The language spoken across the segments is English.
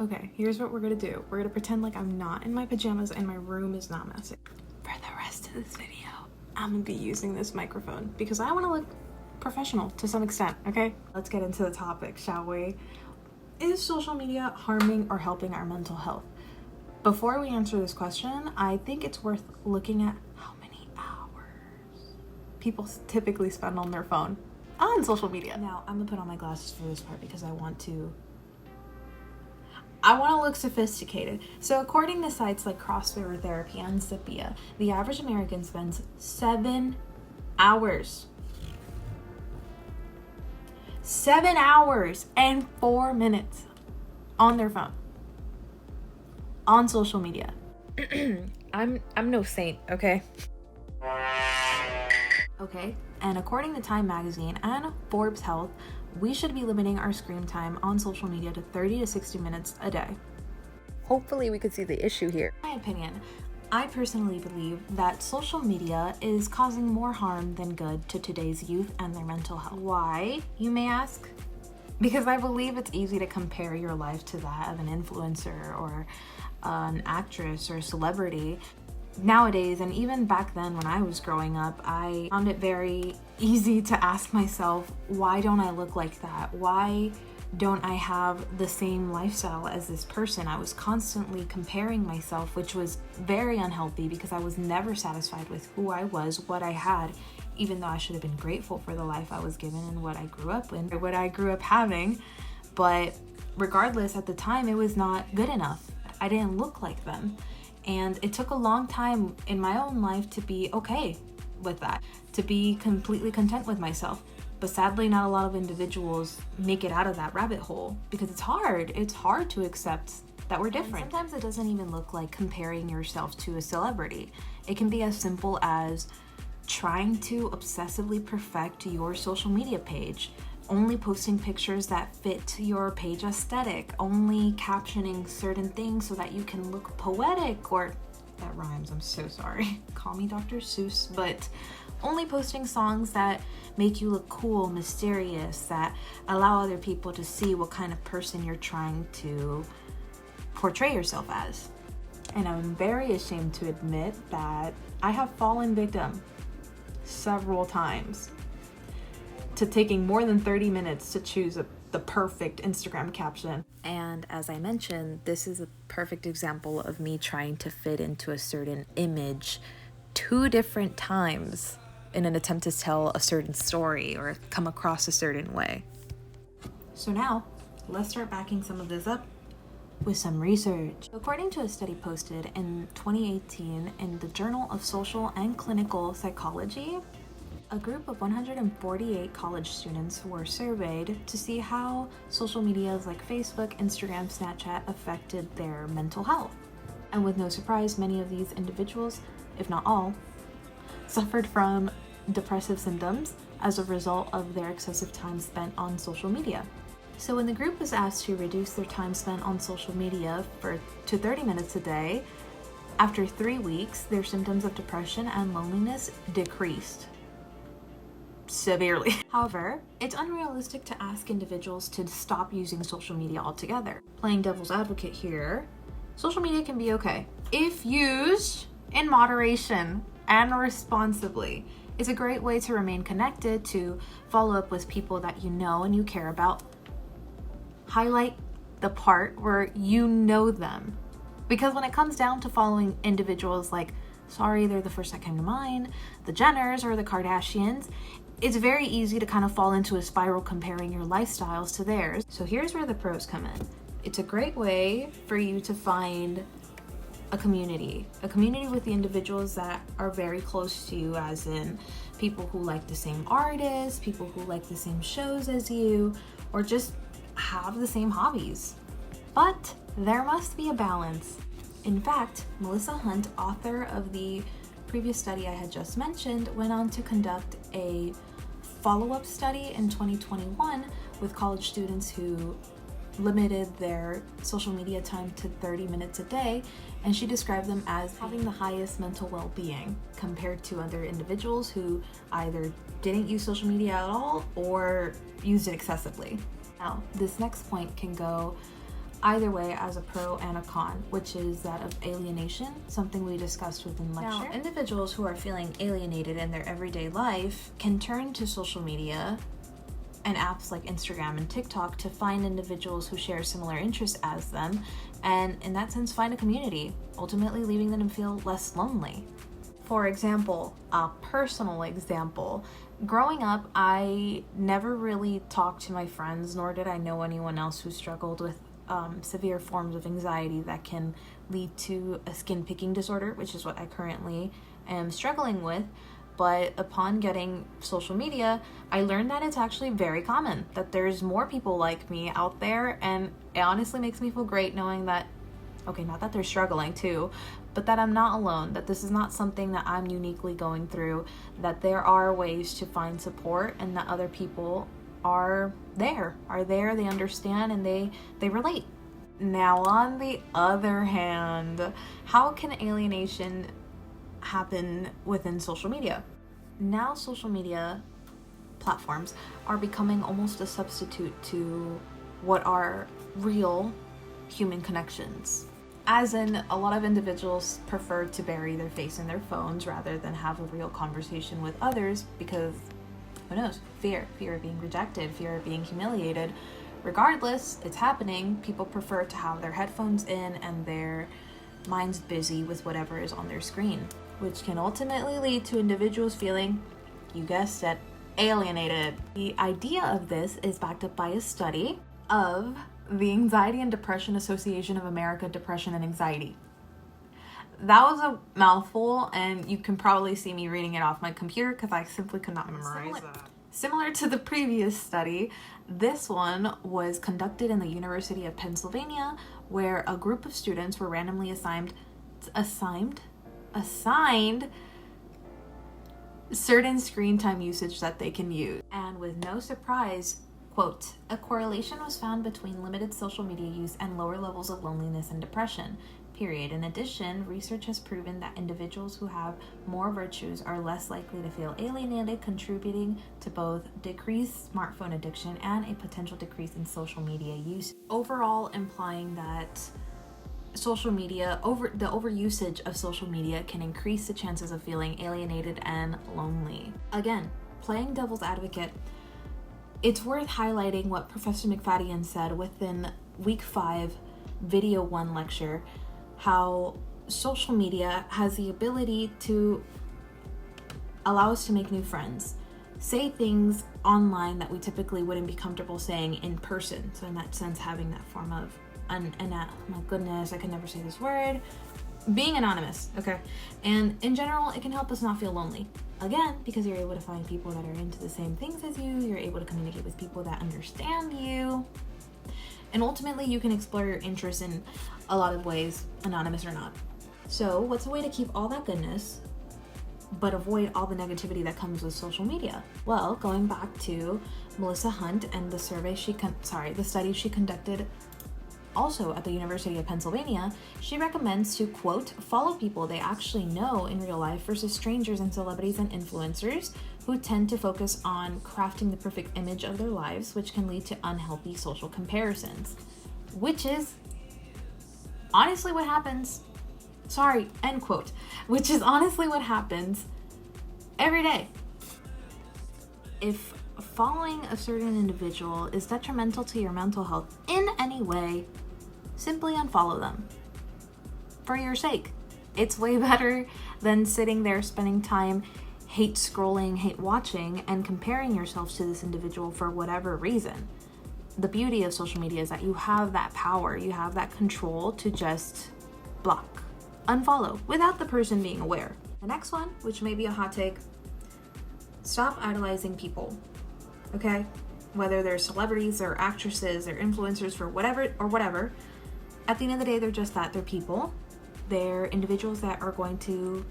Okay, here's what we're gonna do. We're gonna pretend like I'm not in my pajamas and my room is not messy. For the rest of this video, I'm gonna be using this microphone because I wanna look professional to some extent, okay? Let's get into the topic, shall we? Is social media harming or helping our mental health? Before we answer this question, I think it's worth looking at how many hours people typically spend on their phone on social media. Now, I'm gonna put on my glasses for this part because I want to look sophisticated. So according to sites like CrossFit Therapy and Sepia, the average American spends 7 hours. 7 hours and 4 minutes on their phone. On social media. I'm no saint, okay? Okay, and according to Time Magazine and Forbes Health, we should be limiting our screen time on social media to 30 to 60 minutes a day. Hopefully we could see the issue here. In my opinion, I personally believe that social media is causing more harm than good to today's youth and their mental health. Why, you may ask? Because I believe it's easy to compare your life to that of an influencer or an actress or celebrity. Nowadays, and even back then when I was growing up, I found it very easy to ask myself, why don't I look like that? Why don't I have the same lifestyle as this person? I was constantly comparing myself, which was very unhealthy because I was never satisfied with who I was, what I had, even though I should have been grateful for the life I was given and what I grew up in, or what I grew up having. But regardless, at the time, it was not good enough. I didn't look like them. And it took a long time in my own life to be okay with that, to be completely content with myself. But sadly, not a lot of individuals make it out of that rabbit hole because it's hard. It's hard to accept that we're different. And sometimes it doesn't even look like comparing yourself to a celebrity. It can be as simple as trying to obsessively perfect your social media page, only posting pictures that fit your page aesthetic, only captioning certain things so that you can look poetic, or that rhymes, I'm so sorry. Call me Dr. Seuss, but only posting songs that make you look cool, mysterious, that allow other people to see what kind of person you're trying to portray yourself as. And I'm very ashamed to admit that I have fallen victim several times to taking more than 30 minutes to choose the perfect Instagram caption. And as I mentioned, this is a perfect example of me trying to fit into a certain image 2 different times in an attempt to tell a certain story or come across a certain way. So now, let's start backing some of this up with some research. According to a study posted in 2018 in the Journal of Social and Clinical Psychology, a group of 148 college students were surveyed to see how social medias like Facebook, Instagram, Snapchat affected their mental health. And with no surprise, many of these individuals, if not all, suffered from depressive symptoms as a result of their excessive time spent on social media. So when the group was asked to reduce their time spent on social media to 30 minutes a day, after 3 weeks, their symptoms of depression and loneliness decreased severely. However, it's unrealistic to ask individuals to stop using social media altogether. Playing devil's advocate here, social media can be okay if used in moderation and responsibly. It's a great way to remain connected, to follow up with people that you know and you care about. Highlight the part where you know them. Because when it comes down to following individuals like, sorry, they're the first that came to mind, the Jenners or the Kardashians, it's very easy to kind of fall into a spiral comparing your lifestyles to theirs. So here's where the pros come in. It's a great way for you to find a community with the individuals that are very close to you, as in people who like the same artists, people who like the same shows as you, or just have the same hobbies. But there must be a balance. In fact, Melissa Hunt, author of the previous study I had just mentioned, went on to conduct a follow-up study in 2021 with college students who limited their social media time to 30 minutes a day, and she described them as having the highest mental well-being compared to other individuals who either didn't use social media at all or used it excessively. Now, this next point can go either way as a pro and a con, which is that of alienation, something we discussed within lecture. Now, individuals who are feeling alienated in their everyday life can turn to social media and apps like Instagram and TikTok to find individuals who share similar interests as them, and in that sense find a community, ultimately leaving them to feel less lonely. For example, a personal example, growing up, I never really talked to my friends, nor did I know anyone else who struggled with severe forms of anxiety that can lead to a skin picking disorder, which is what I currently am struggling with. But upon getting social media, I learned that it's actually very common, that there's more people like me out there, and it honestly makes me feel great knowing that, okay, not that they're struggling too, but that I'm not alone, that this is not something that I'm uniquely going through, that there are ways to find support, and that other people are there, they understand, and they relate. Now, on the other hand, how can alienation happen within social media? Now social media platforms are becoming almost a substitute to what are real human connections. As in, a lot of individuals prefer to bury their face in their phones rather than have a real conversation with others because, who knows, fear of being rejected, fear of being humiliated. Regardless, it's happening. People prefer to have their headphones in and their minds busy with whatever is on their screen, which can ultimately lead to individuals feeling, you guessed it, alienated. The idea of this is backed up by a study of the Anxiety and Depression Association of America, Depression and Anxiety. That was a mouthful, and you can probably see me reading it off my computer because I simply could not memorize that. Similar to the previous study, this one was conducted in the University of Pennsylvania, where a group of students were randomly assigned certain screen time usage that they can use. And with no surprise, quote, a correlation was found between limited social media use and lower levels of loneliness and depression, period. In addition, research has proven that individuals who have more virtues are less likely to feel alienated, contributing to both decreased smartphone addiction and a potential decrease in social media use. Overall, implying that social media, the overusage of social media can increase the chances of feeling alienated and lonely. Again, playing devil's advocate, it's worth highlighting what Professor McFadden said within week 5, video 1 lecture, how social media has the ability to allow us to make new friends, say things online that we typically wouldn't be comfortable saying in person. So in that sense, having that form of, my goodness, I can never say this word, being anonymous, okay? And in general, it can help us not feel lonely. Again, because you're able to find people that are into the same things as you, you're able to communicate with people that understand you, and ultimately you can explore your interests in a lot of ways, anonymous or not. So what's a way to keep all that goodness but avoid all the negativity that comes with social media? Well, going back to Melissa Hunt and the study she conducted also at the University of Pennsylvania, she recommends to, quote, follow people they actually know in real life versus strangers and celebrities and influencers who tend to focus on crafting the perfect image of their lives, which can lead to unhealthy social comparisons. Which is honestly what happens, end quote, which is honestly what happens every day. If following a certain individual is detrimental to your mental health in any way, simply unfollow them. For your sake. It's way better than sitting there spending time hate scrolling, hate watching, and comparing yourselves to this individual for whatever reason. The beauty of social media is that you have that power, you have that control to just block, unfollow, without the person being aware. The next one, which may be a hot take, stop idolizing people, okay? Whether they're celebrities or actresses or influencers for whatever, at the end of the day, they're just that. They're people. They're individuals that are going to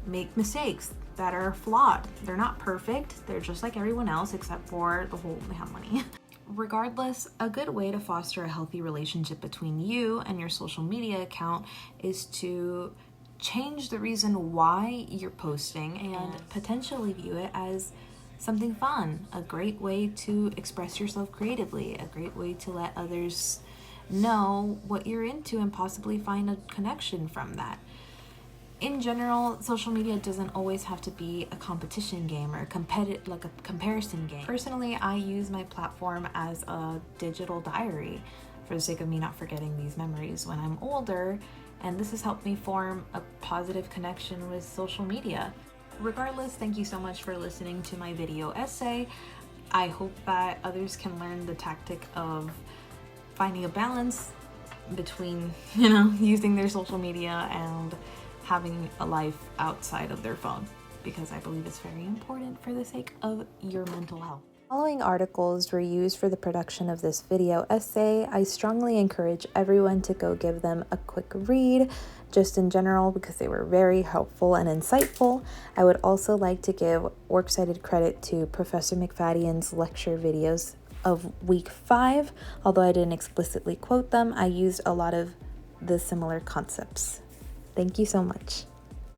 make mistakes that are flawed. They're not perfect. They're just like everyone else, except for they have money. Regardless, a good way to foster a healthy relationship between you and your social media account is to change the reason why you're posting and potentially view it as something fun, a great way to express yourself creatively, a great way to let others know what you're into and possibly find a connection from that. In general, social media doesn't always have to be a competition game or a comparison game. Personally, I use my platform as a digital diary for the sake of me not forgetting these memories when I'm older, and this has helped me form a positive connection with social media. Regardless, thank you so much for listening to my video essay. I hope that others can learn the tactic of finding a balance between, using their social media and having a life outside of their phone, because I believe it's very important for the sake of your mental health. Following articles were used for the production of this video essay. I strongly encourage everyone to go give them a quick read, just in general, because they were very helpful and insightful. I would also like to give works cited credit to Professor McFadden's lecture videos of week 5. Although I didn't explicitly quote them, I used a lot of the similar concepts. Thank you so much.